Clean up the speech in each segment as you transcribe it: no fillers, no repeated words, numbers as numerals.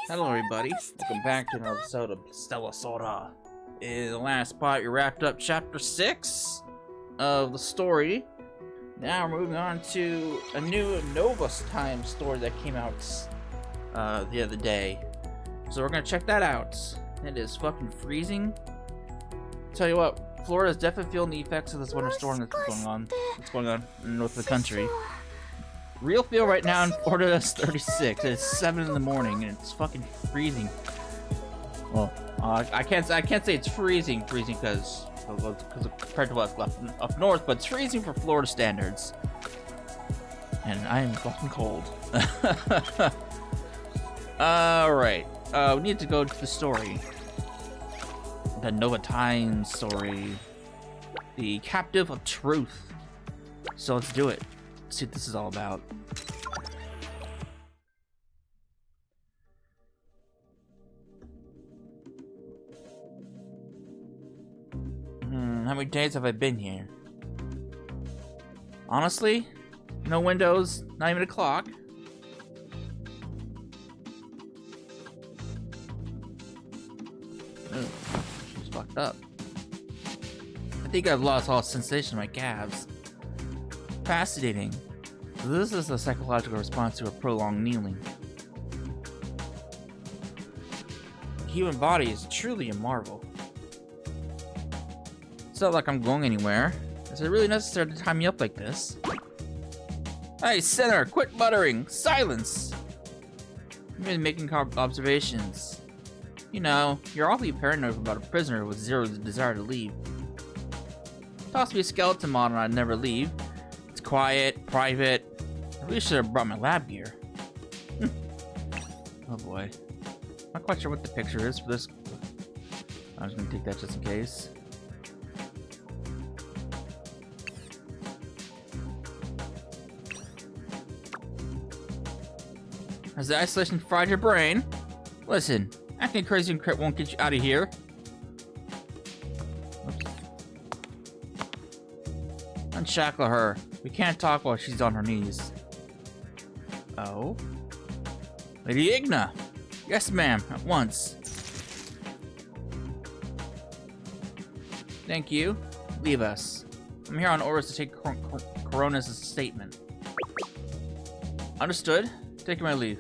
Hello everybody, welcome back to another episode of Stella Sora. In the last spot, we wrapped up chapter 6 of the story. Now we're moving on to a new Nova's Time story that came out the other day. So we're gonna check that out. It is fucking freezing. Tell you what, Florida's definitely feeling the effects of this winter storm that's going on in the north of the country. Real feel right now in Florida is 36. It's 7 in the morning and it's fucking freezing. Well, I can't say it's freezing because compared to what's left up north, but it's freezing for Florida standards. And I am fucking cold. Alright, we need to go to the story. The Nova Time story. The Captive of Truth. So let's do it. See what this is all about. How many days have I been here? Honestly, no windows, not even a clock. Ugh, she's fucked up. I think I've lost all sensation in my calves. Fascinating. So this is a psychological response to a prolonged kneeling. The human body is truly a marvel. It's not like I'm going anywhere. Is it really necessary to tie me up like this? Hey, sinner, quit muttering! Silence! You've been making observations. You know, you're awfully paranoid about a prisoner with zero desire to leave. Toss me a skeleton model and I'd never leave. Quiet, private. I really should have brought my lab gear. Oh boy. Not quite sure what the picture is for this. I'm just gonna take that just in case. Has the isolation fried your brain? Listen, acting crazy and crap won't get you out of here. Oops. Unshackle her. We can't talk while she's on her knees. Oh? Lady Igna! Yes, ma'am, at once. Thank you. Leave us. I'm here on orders to take Corona's statement. Understood. Taking my leave.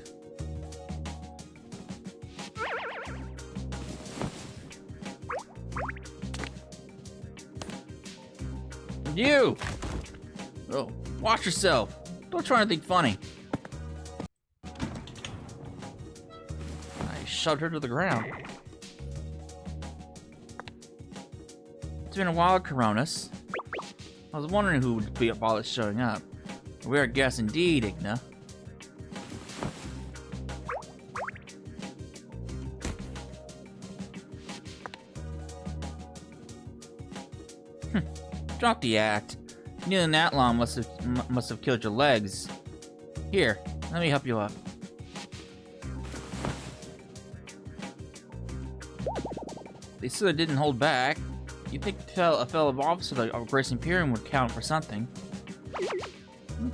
You! Oh, watch yourself. Don't try anything funny. I shoved her to the ground. It's been a while, Coronas. I was wondering who would be bothered showing up. We're a guest indeed, Igna. Drop the act. Kneeling that long must have killed your legs. Here, let me help you up. They sort of didn't hold back. You'd think a fellow officer of Grace Imperium would count for something.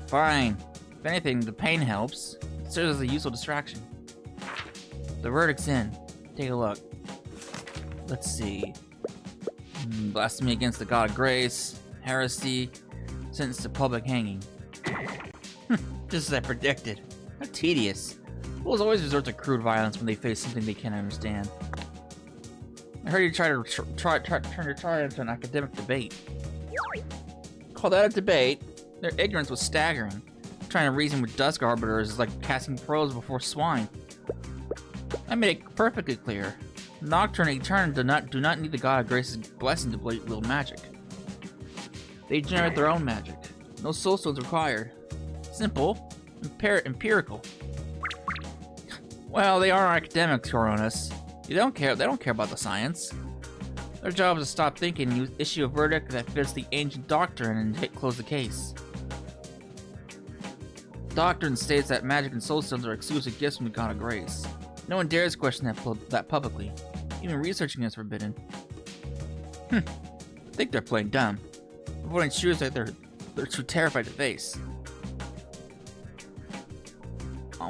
Fine. If anything, the pain helps. It serves as a useful distraction. The verdict's in. Take a look. Let's see. Blasphemy against the God of Grace, heresy, sentenced to public hanging. Just as I predicted. How tedious. Fools always resort to crude violence when they face something they can't understand. I heard you try to turn your trial into an academic debate. Call that a debate? Their ignorance was staggering. Trying to reason with Dusk Arbiters is like casting pearls before swine. I made it perfectly clear. Nocturne and Eternal do not need the God of Grace's blessing to wield magic. They generate their own magic. No soul stones required. Simple. Empirical. Well, they are academics, Coronas. They don't care about the science. Their job is to stop thinking and issue a verdict that fits the ancient doctrine and close the case. Doctrine states that magic and soul stones are exclusive gifts from the God of Grace. No one dares question that publicly. Even researching is forbidden. I think they're playing dumb. Avoiding truths that they're too terrified to face.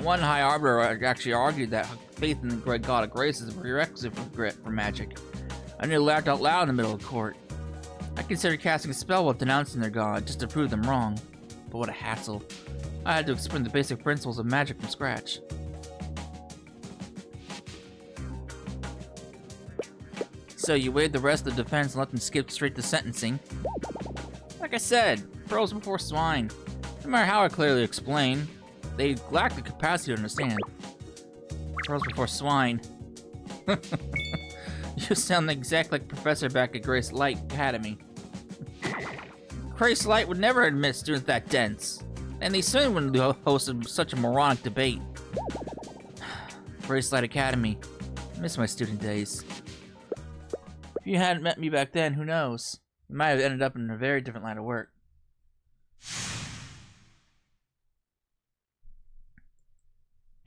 One High Arbiter actually argued that faith in the great god of grace is a prerequisite for magic. I nearly laughed out loud in the middle of court. I considered casting a spell while denouncing their god, just to prove them wrong. But what a hassle. I had to explain the basic principles of magic from scratch. So you waived the rest of the defense and let them skip straight to sentencing. Like I said, pearls before swine. No matter how I clearly explain, they lack the capacity to understand. Pearls before swine. You sound exactly like Professor back at Grace Light Academy. Grace Light would never admit students that dense, and they certainly wouldn't host such a moronic debate. Grace Light Academy. I miss my student days. If you hadn't met me back then, who knows? You might have ended up in a very different line of work.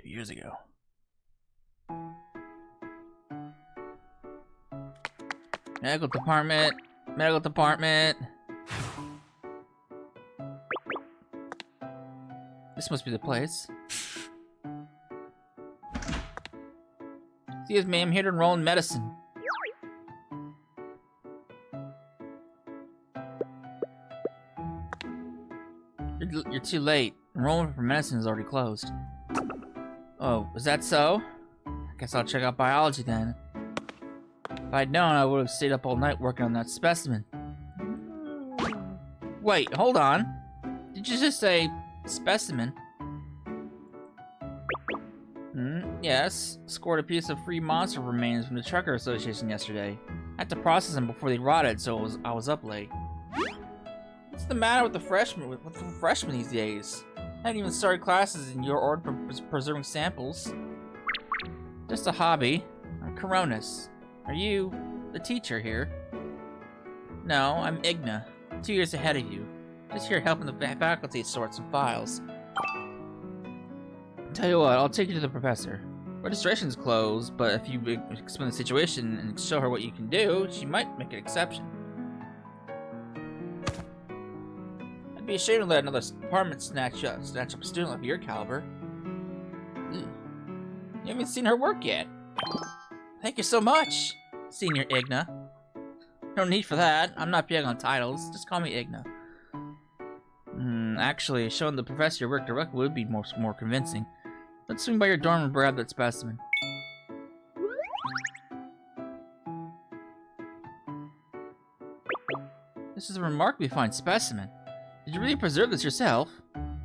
Years ago. Medical department. Medical department. This must be the place. Excuse me, I'm here to enroll in medicine. You're too late. Enrollment for medicine is already closed. Oh, is that so? I guess I'll check out biology then. If I'd known, I would have stayed up all night working on that specimen. Wait, hold on. Did you just say specimen? Yes. Scored a piece of free monster remains from the Trucker Association yesterday. I had to process them before they rotted, so I was up late. What's the matter with the freshmen these days? I haven't even started classes in your order for preserving samples. Just a hobby. Coronis. Are you the teacher here? No, I'm Igna. 2 years ahead of you. Just here helping the faculty sort some files. Tell you what, I'll take you to the professor. Registration's closed, but if you explain the situation and show her what you can do, she might make an exception. I'd be ashamed to let another department snatch up a student of your caliber. You haven't seen her work yet. Thank you so much, Senior Igna. No need for that. I'm not big on titles. Just call me Igna. Actually, showing the professor your work directly would be more convincing. Let's swing by your dorm and grab that specimen. This is a remarkably fine specimen. Did you really preserve this yourself?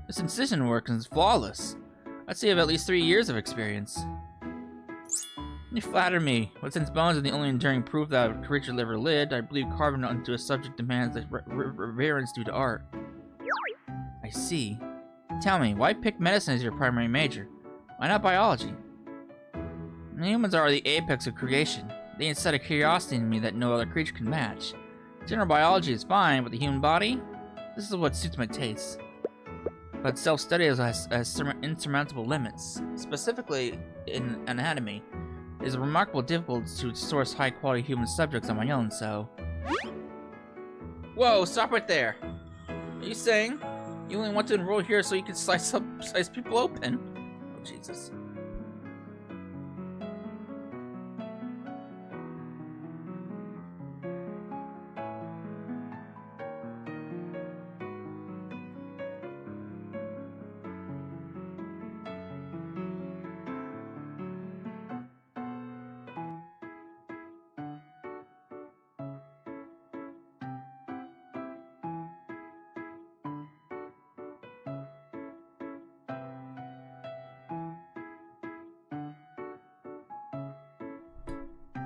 This incision work is flawless. I'd say you have at least 3 years of experience. You flatter me, but since bones are the only enduring proof that a creature ever lived, I believe carving onto a subject demands a reverence due to art. I see. Tell me, why pick medicine as your primary major? Why not biology? Humans are the apex of creation. They incite a curiosity in me that no other creature can match. General biology is fine, but the human body? This is what suits my tastes. But self-study has insurmountable limits. Specifically, in anatomy, it is remarkably difficult to source high-quality human subjects on my own, so... Whoa, stop right there! Are you saying you only want to enroll here so you can slice people open? Oh, Jesus.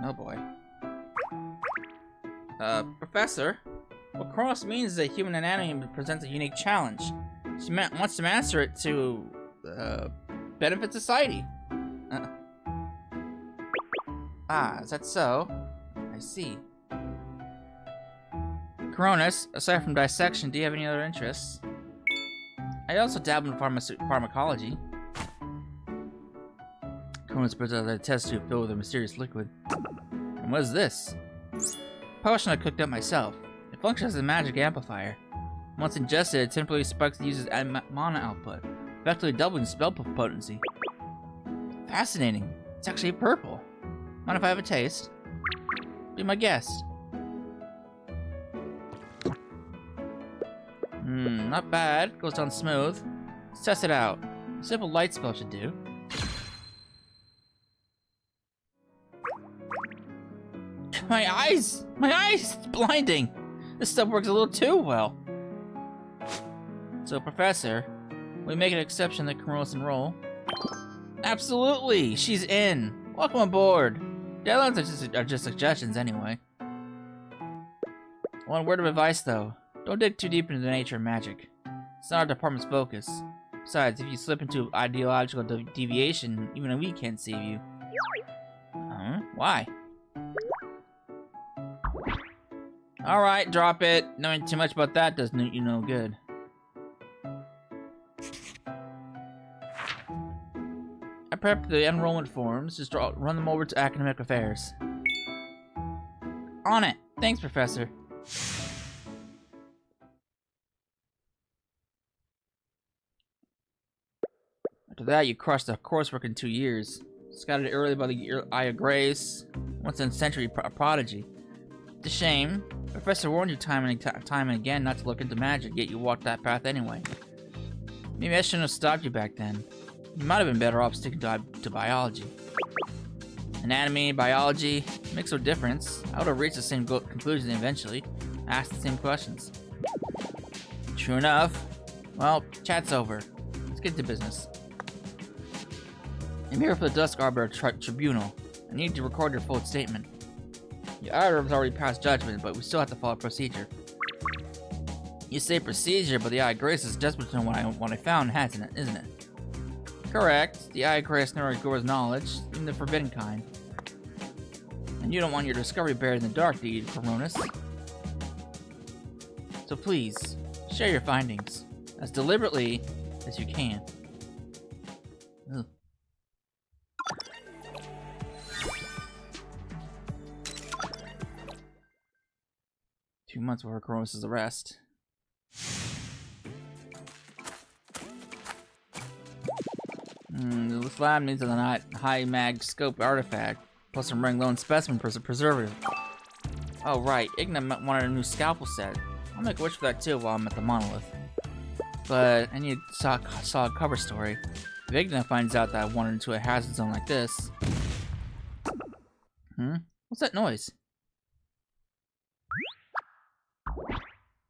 Oh boy. Professor, what Cross means is that human anatomy presents a unique challenge. She wants to master it to, benefit society. Is that so? I see. Coronis, aside from dissection, do you have any other interests? I also dabble in pharmacology. Cronus puts out a test tube filled with a mysterious liquid. And what is this? Potion I cooked up myself. It functions as a magic amplifier. Once ingested, it temporarily spikes the user's mana output, effectively doubling spell potency. Fascinating. It's actually purple. Mind if I have a taste? Be my guest. Not bad. Goes down smooth. Let's test it out. A simple light spell should do. My eyes! My eyes! It's blinding! This stuff works a little too well. So, Professor, we make an exception that Coronis enroll? Absolutely! She's in! Welcome aboard! Deadlines are just suggestions anyway. One word of advice though. Don't dig too deep into the nature of magic. It's not our department's focus. Besides, if you slip into ideological deviation, even we can't save you. Why? Alright, drop it. Knowing too much about that does you no good. I prepped the enrollment forms. Just run them over to academic affairs. On it. Thanks, Professor. After that, you crushed the coursework in 2 years. Scouted early by the Eye of Grace. Once in a century prodigy. It's a shame. Professor warned you time and again not to look into magic, yet you walked that path anyway. Maybe I shouldn't have stopped you back then. You might have been better off sticking to biology. Anatomy, biology, makes no difference. I would have reached the same conclusion eventually. Asked the same questions. True enough. Well, chat's over. Let's get to business. I'm here for the Dusk Arbiter Tribunal. I need to record your full statement. Your auditor has already passed judgment, but we still have to follow procedure. You say procedure, but the Eye of Grace is desperate to know what I found, hasn't it? Isn't it? Correct. The Eye of Grace never ignores knowledge, even the forbidden kind. And you don't want your discovery buried in the dark, do you, Coronis? So please, share your findings as deliberately as you can. Ugh. Two months before Coronis' arrest. This lab needs a high mag scope artifact, plus some ring lone specimen preservative. Oh right, Igna wanted a new scalpel set. I'll make a wish for that too while I'm at the monolith. But I need a solid cover story. If Igna finds out that I wandered into a hazard zone like this. What's that noise?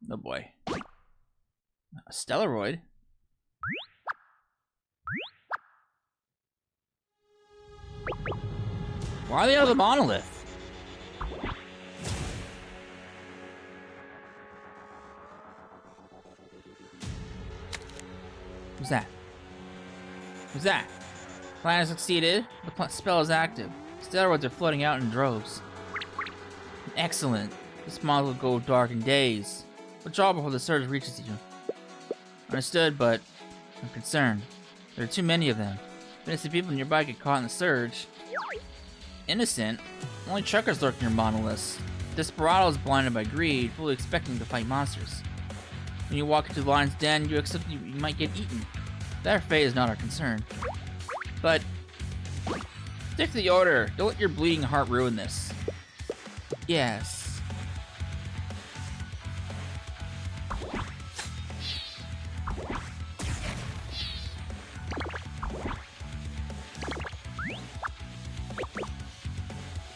Oh boy. A Stellaroid? Why are they out of the monolith? Who's that? Who's that? Plan has succeeded. The spell is active. Steroids are floating out in droves. Excellent. This model will go dark in days. Withdraw before the surge reaches you. Understood, but I'm concerned. There are too many of them. Innocent people nearby get caught in the surge. Innocent? Only truckers lurk near monoliths. Desperado is blinded by greed, fully expecting to fight monsters. When you walk into the lion's den, you accept you might get eaten. Their fate is not our concern. But stick to the order. Don't let your bleeding heart ruin this. Yes.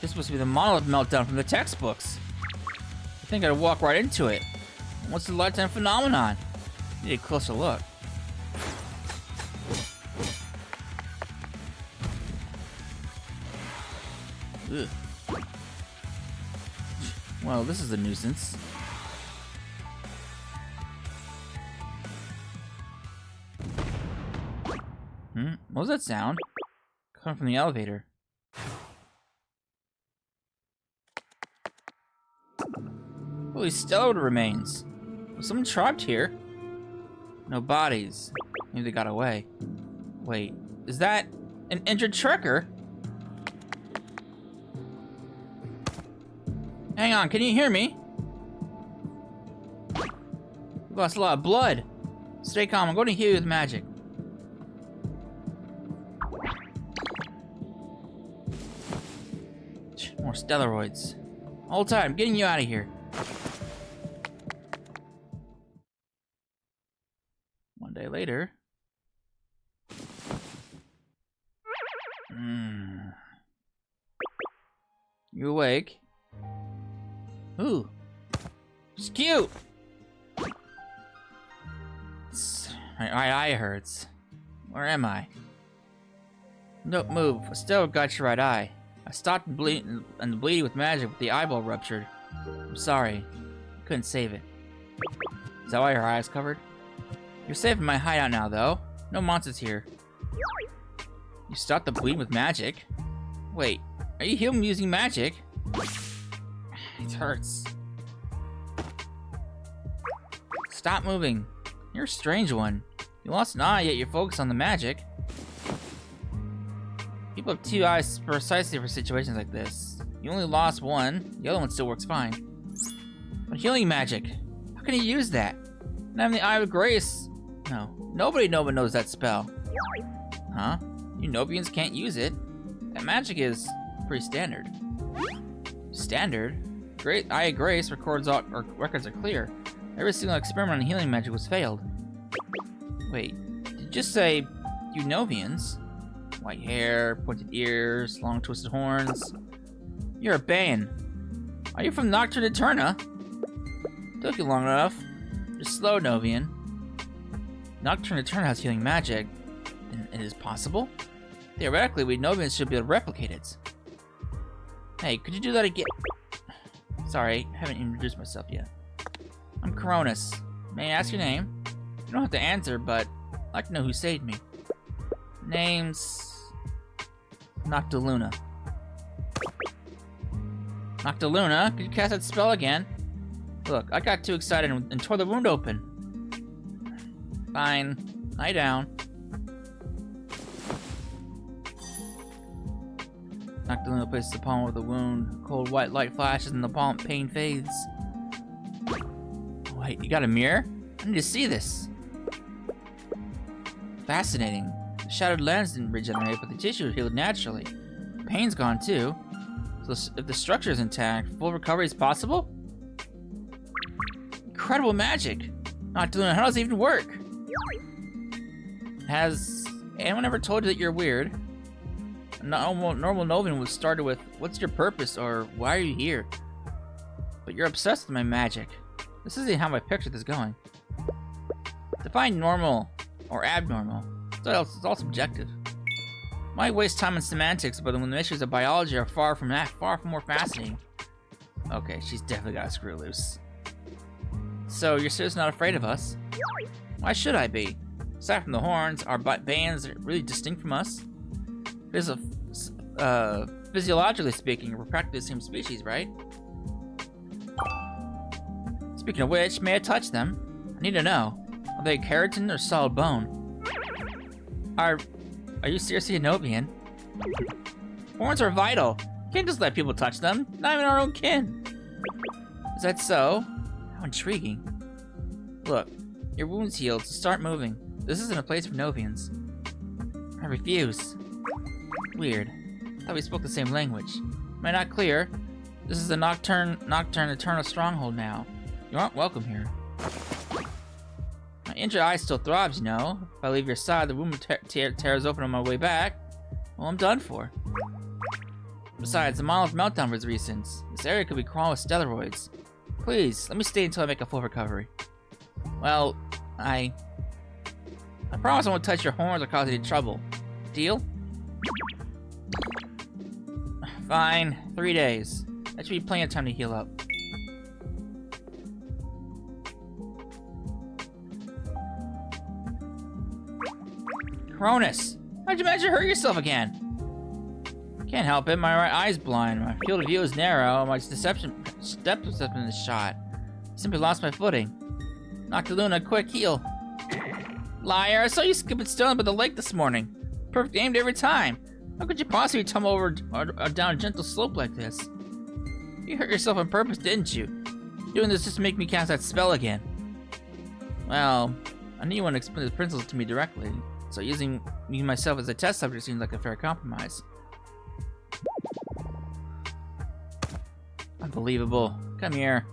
This must be the monolith meltdown from the textbooks. I think I'd walk right into it. What's the lifetime phenomenon? Need a closer look. Ugh. Well, this is a nuisance. What was that sound? Coming from the elevator. Holy Stella remains. Was someone trapped here? No bodies. Maybe they got away. Wait, is that an injured trucker? Hang on, can you hear me? We lost a lot of blood. Stay calm, I'm going to heal you with magic. More steroids. Hold tight, I'm getting you out of here. One day later. You awake? Ooh. She's cute! My eye hurts. Where am I? Don't move. Stella got your right eye. I stopped bleeding with magic, but the eyeball ruptured. I'm sorry. I couldn't save it. Is that why your eye is covered? You're safe in my hideout now, though. No monsters here. You stopped the bleeding with magic? Wait, are you healing using magic? It hurts. Stop moving. You're a strange one. You lost an eye, yet you're focused on the magic. People have two eyes precisely for situations like this. You only lost one, the other one still works fine. But healing magic, how can you use that? And I'm the Eye of Grace. No, nobody knows that spell. Huh? You Novians can't use it. That magic is pretty standard. Standard? Great Eye of Grace records records are clear. Every single experiment on healing magic was failed. Wait, did you just say you Novians? White hair, pointed ears, long twisted horns. You're a Bane. Are you from Nocturne Eterna? Took you long enough. You're slow, Novian. Nocturne Eterna has healing magic. And it is possible? Theoretically, we Novians should be able to replicate it. Hey, could you do that again? Sorry, I haven't introduced myself yet. I'm Cronus. May I ask your name? You don't have to answer, but I'd like to know who saved me. Name's Noctiluna. Noctiluna, could you cast that spell again? Look, I got too excited and tore the wound open. Fine. Lie down. Noctiluna places the palm over the wound. Cold white light flashes and the palm pain fades. Wait, you got a mirror? I need to see this. Fascinating. The shattered lens didn't regenerate, but the tissue healed naturally. The pain's gone too. So if the structure is intact, full recovery is possible? Incredible magic! Noctiluna, how does it even work? Has anyone ever told you that you're weird? A normal Novian was started with, what's your purpose, or why are you here? But you're obsessed with my magic. This isn't how I pictured this going. Define normal or abnormal. It's all subjective. Why waste time on semantics, but when the mysteries of biology are far from more fascinating? Okay, she's definitely got a screw loose. So you're seriously not afraid of us? Why should I be? Aside from the horns, our bands are really distinct from us. Physiologically speaking, we're practically the same species, right? Speaking of which, may I touch them? I need to know. Are they keratin or solid bone? Are you seriously a Novian? Horns are vital. You can't just let people touch them. Not even our own kin. Is that so? How intriguing. Look, your wound's healed, so start moving. This isn't a place for Novians. I refuse. Weird. I thought we spoke the same language. Am I not clear? This is the Nocturne Eternal Stronghold now. You aren't welcome here. My injured eye still throbs, you know. If I leave your side, the wound tears open on my way back. Well, I'm done for. Besides, the monolith meltdown was recent. This area could be crawling with steroids. Please, let me stay until I make a full recovery. Well, I promise I won't touch your horns or cause any trouble. Deal? Fine. 3 days. That should be plenty of time to heal up. Cronus! How'd you manage to hurt yourself again? Can't help it, my right eye's blind, my field of view is narrow, my step perception is shot. Simply lost my footing. Noctiluna, quick, heal. Liar, I saw you skipping stone by the lake this morning. Perfect aimed every time. How could you possibly tumble over or down a gentle slope like this? You hurt yourself on purpose, didn't you? Doing this just to make me cast that spell again. Well, I knew you wouldn't explain the principles to me directly, so using me myself as a test subject seems like a fair compromise. Unbelievable. Come here.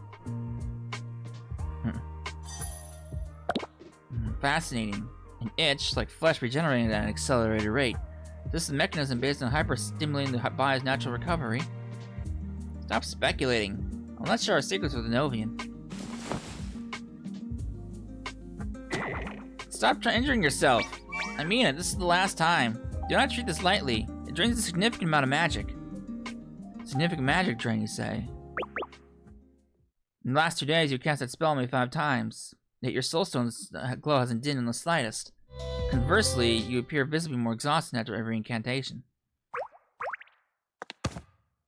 Fascinating. An itch, like flesh regenerating at an accelerated rate. This is a mechanism based on hyper-stimulating the body's natural recovery. Stop speculating. Unless there are secrets with the Novian. Stop injuring yourself. I mean it, this is the last time. Do not treat this lightly. It drains a significant amount of magic. Significant magic drain, you say? In the last 2 days, you cast that spell on me 5 times. Yet your soulstone's glow hasn't dimmed in the slightest. Conversely, you appear visibly more exhausted after every incantation.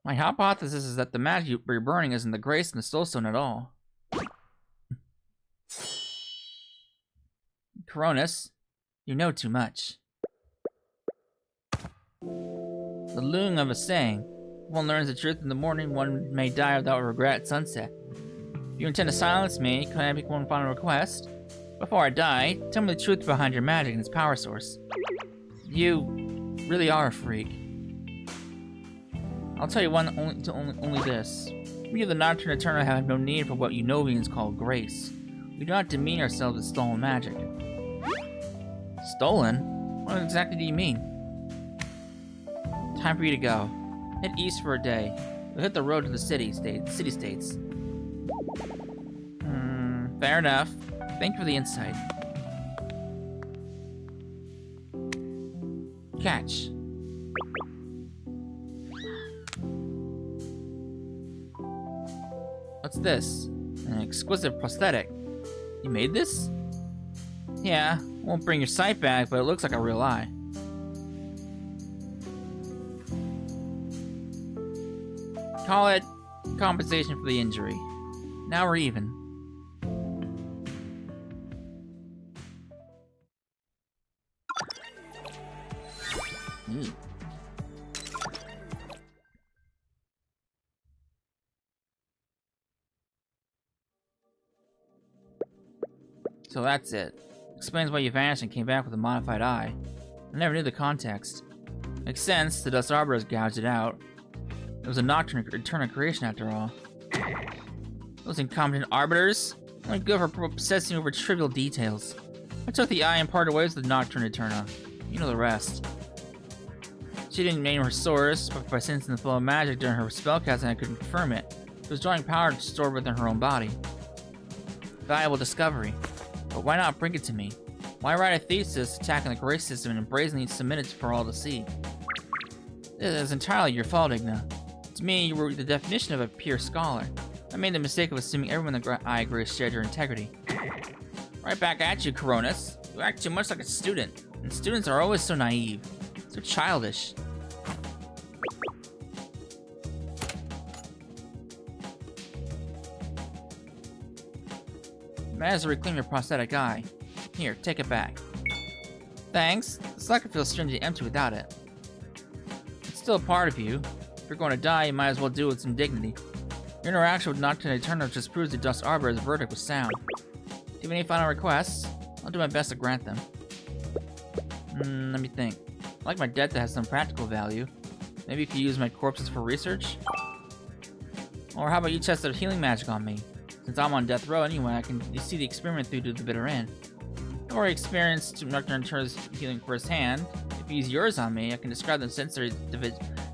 My hypothesis is that the magic you're burning isn't the grace in the soulstone at all. Coronus, you know too much. The loom of a saying, one learns the truth in the morning, one may die without regret at sunset. If you intend to silence me, can I make one final request? Before I die, tell me the truth behind your magic and its power source. You really are a freak. I'll tell you only this. We of the Nocturne Eternal have no need for what you Novians call grace. We do not demean ourselves with stolen magic. Stolen? What exactly do you mean? Time for you to go. Head east for a day. We'll hit the road to the city-states. Fair enough. Thank you for the insight. Catch. What's this? An exquisite prosthetic. You made this? Yeah, won't bring your sight back, but it looks like a real eye. Call it compensation for the injury. Now we're even. So that's it. Explains why you vanished and came back with a modified eye. I never knew the context. Makes sense, the Dust Arbor has gouged it out. It was a Nocturne Eternal creation after all. Those incompetent arbiters! Only good for obsessing over trivial details. I took the eye and parted ways with the Nocturne Eterna. You know the rest. She didn't name her source, but by sensing the flow of magic during her spellcasting I could confirm it. It was drawing power stored within her own body. Valuable discovery. But why not bring it to me? Why write a thesis attacking the grace system and brazenly submit it for all to see? It is entirely your fault, Igna. To me, you were the definition of a pure scholar. I made the mistake of assuming everyone in the Eye of Grace shared your integrity. Right back at you, Coronus. You act too much like a student, and students are always so naive, so childish. Managed to reclaim your prosthetic eye. Here, take it back. Thanks. This life feels strangely empty without it. It's still a part of you. If you're going to die, you might as well do it with some dignity. Your interaction with Nocturne Eternal just proves the Dust Arbor's verdict was sound. Do you have any final requests? I'll do my best to grant them. Let me think. I like my debt that has some practical value. Maybe you could use my corpses for research? Or how about you test out healing magic on me? Since I'm on death row anyway, I can see the experiment through to the bitter end. I've already experienced Nocturne Eternal's healing firsthand. If you use yours on me, I can describe the sensory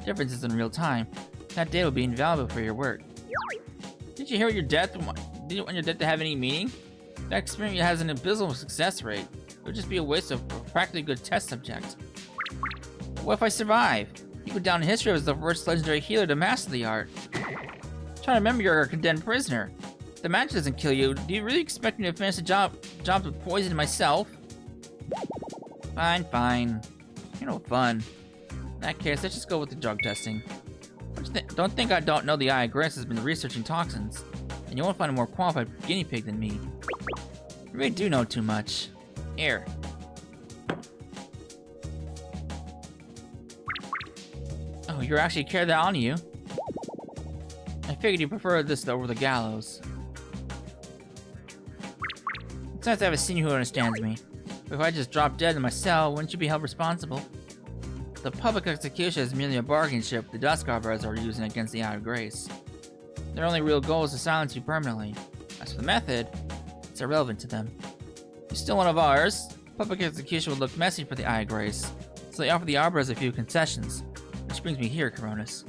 differences in real time. That data will be invaluable for your work. Did you hear your death? Did you want your death to have any meaning? That experiment has an abysmal success rate. It would just be a waste of a practically good test subject. What if I survive? You go down in history as the first legendary healer to master the art. Try to remember you're a condemned prisoner. If the magic doesn't kill you, do you really expect me to finish the job with poison myself? Fine. You're no fun. In that case, let's just go with the drug testing. Don't think I don't know the Eye of Grace has been researching toxins, and you won't find a more qualified guinea pig than me. You really do know too much. Here. Oh, you actually carried that on you. I figured you preferred this over the gallows. It's nice to have a senior who understands me. But if I just dropped dead in my cell, wouldn't you be held responsible? The public execution is merely a bargaining chip the Dust Arbors are using against the Eye of Grace. Their only real goal is to silence you permanently. As for the method, it's irrelevant to them. You're still one of ours. Public execution would look messy for the Eye of Grace, so they offer the Arbors a few concessions. Which brings me here, Coronus.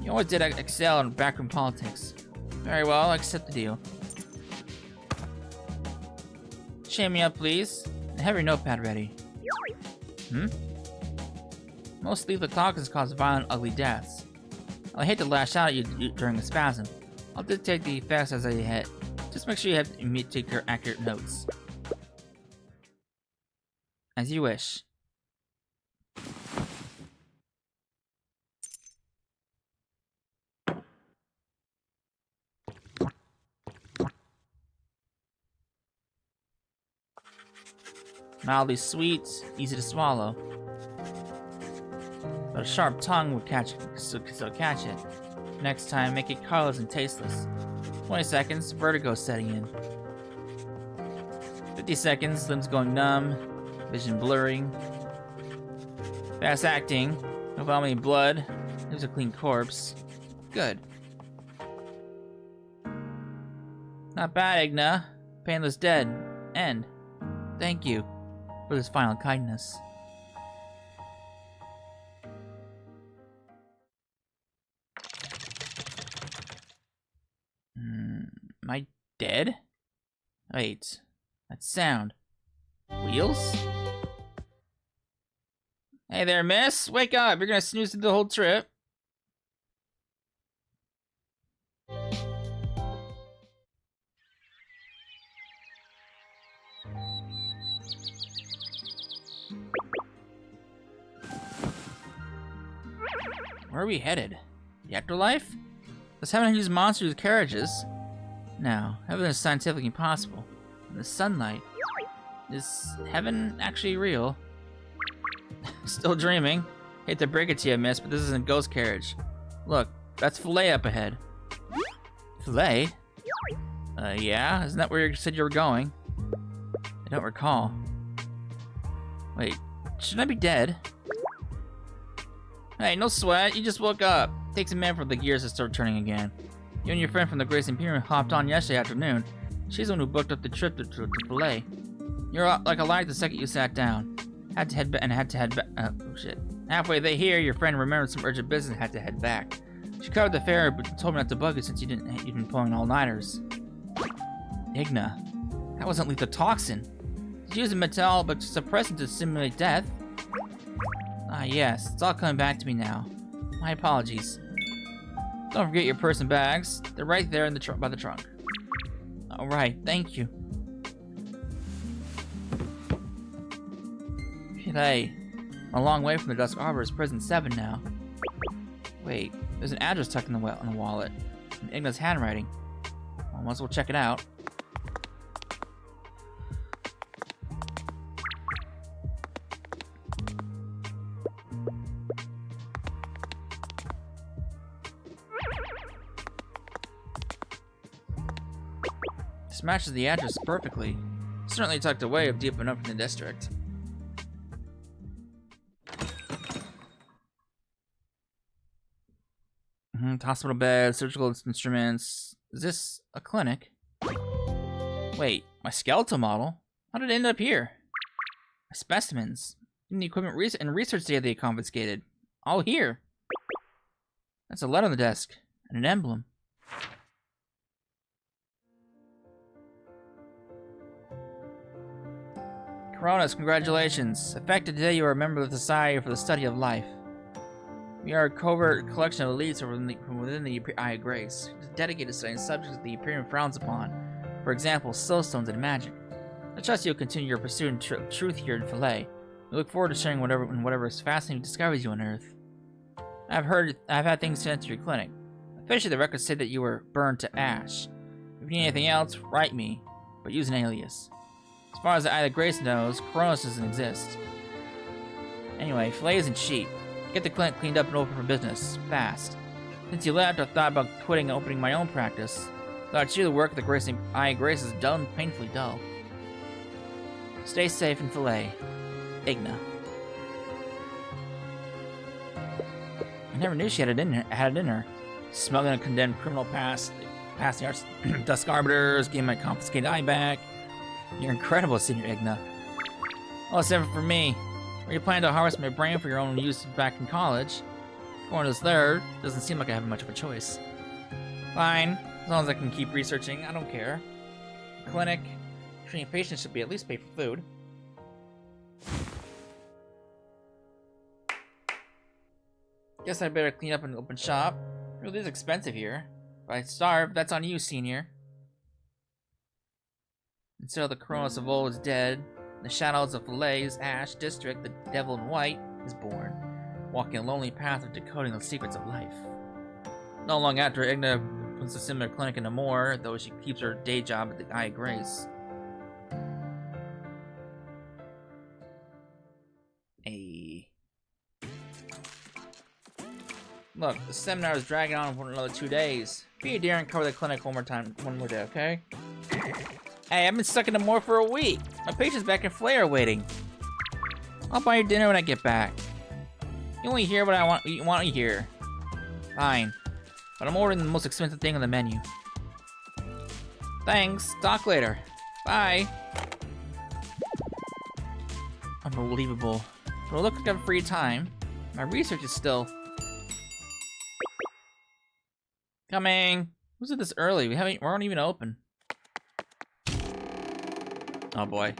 You always did excel in backroom politics. Very well, I'll accept the deal. Chain me up, please, and have your notepad ready. Most lethal toxins cause violent, ugly deaths. I hate to lash out at you during a spasm. I'll dictate the effects as they hit. Just make sure you have to take your accurate notes. As you wish. Mildly sweet, easy to swallow. But a sharp tongue would catch it. Next time, make it colorless and tasteless. 20 seconds, vertigo setting in. 50 seconds, limbs going numb, vision blurring. Fast acting, no vomiting blood, leaves a clean corpse. Good. Not bad, Igna. Painless dead. End. Thank you for this final kindness. Am I dead? Wait, that sound. Wheels? Hey there, miss! Wake up! You're gonna snooze through the whole trip. Where are we headed? The afterlife? Does heaven use monsters with carriages? No, heaven is scientifically impossible. In the sunlight. Is heaven actually real? Still dreaming. Hate to break it to you, miss, but this isn't a ghost carriage. Look, that's Filet up ahead. Filet? Yeah? Isn't that where you said you were going? I don't recall. Wait, shouldn't I be dead? Hey, no sweat, you just woke up. Takes a minute for the gears to start turning again. You and your friend from the Grace Imperium hopped on yesterday afternoon. She's the one who booked up the trip to Filet. You're like alive the second you sat down. Had to head back. Oh shit. Halfway here, your friend remembered some urgent business and had to head back. She covered the fare, but told me not to bug you since you've been pulling all-nighters. Igna, that wasn't lethal toxin. Did you use a metal but suppressant to simulate death? Ah yes, it's all coming back to me now. My apologies. Don't forget your purse and bags. They're right there in the by the trunk. All right, thank you. Hey, I'm a long way from the Dusk Arbor's prison 7 now. Wait, there's an address tucked in the wallet. In Igna's handwriting. Well, might as well check it out. This matches the address perfectly. Certainly tucked away deep enough in the district. Hospital bed, surgical instruments. Is this a clinic? Wait, my skeletal model? How did it end up here? My specimens. In the equipment and research data they confiscated. All here. That's a letter on the desk. And an emblem. Coronus, congratulations. Effective today, you are a member of the Society for the Study of Life. We are a covert collection of elites from within the Eye of Grace, dedicated to studying subjects that the Imperium frowns upon. For example, soulstones and magic. I trust you'll continue your pursuit of truth here in Filet. We look forward to sharing whatever fascinating discoveries you unearth. I've had things sent to your clinic. Officially, the records say that you were burned to ash. If you need anything else, write me, but use an alias. As far as the Eye of Grace knows, Cronus doesn't exist. Anyway, Filet isn't cheap. Get the clinic cleaned up and open for business, fast. Since you left, I've thought about quitting and opening my own practice. Without you, the work of the Eye of Grace is dull and painfully dull. Stay safe in Filet. Igna. I never knew she had it in her. Smuggling a condemned criminal passing our Dusk Arbiters, getting my confiscated eye back. You're incredible, Senior Igna. Well, that's it for me. Are you planning to harvest my brain for your own use back in college? Going to this there, doesn't seem like I have much of a choice. Fine, as long as I can keep researching, I don't care. Clinic, treating patients should be at least paid for food. Guess I better clean up and open shop. It really is expensive here. If I starve, that's on you, Senior. Instead of the Coronas of old is dead, in the shadows of Filet's Ash District, the Devil in White is born, walking a lonely path of decoding the secrets of life. Not long after, Igna puts a similar clinic in Amore, though she keeps her day job at the Eye of Grace. Hey. Look, the seminar is dragging on for another 2 days. Be a dear and cover the clinic one more day, okay? Hey, I've been stuck in Amore for a week. My patient's back in Flare waiting. I'll buy you dinner when I get back. You only hear what I want you hear. Fine. But I'm ordering the most expensive thing on the menu. Thanks. Talk later. Bye. Unbelievable. But it looks like I have free time. My research is still... Coming. Who's it this early? We aren't even open. Oh boy.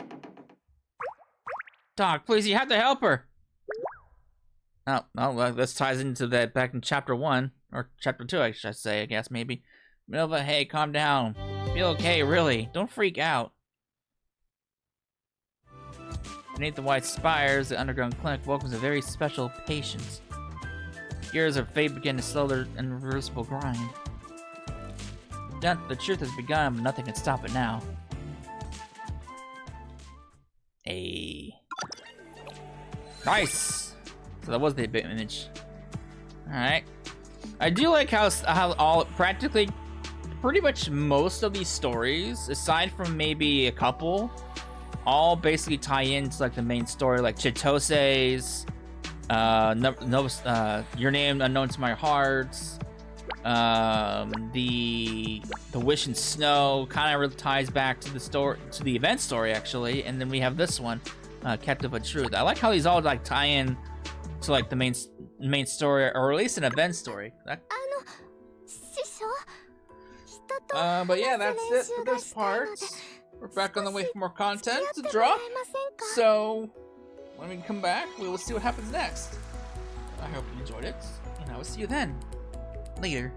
Doc, please, you have to help her. Oh, well, this ties into that back in chapter 1 or chapter 2, I should say. I guess maybe. Minerva, hey, calm down. Feel okay, really. Don't freak out. Beneath the white spires, the underground clinic welcomes a very special patient. Gears of fate begin to slow their irreversible grind. The truth has begun, but nothing can stop it now. Hey. Nice! So that was the bit image. Alright. I do like how all practically pretty much most of these stories, aside from maybe a couple, all basically tie into like the main story, like Chitose's, Your Name Unknown to My Heart, the Wish in Snow kind of ties back to the story, to the event story actually, and then we have this one, Captive of Truth. I like how these all like tie in to like the main story, or at least an event story. But yeah, that's it for this part. We're back on the way for more content to drop. So when we come back, we will see what happens next. I hope you enjoyed it, and I will see you then. Later.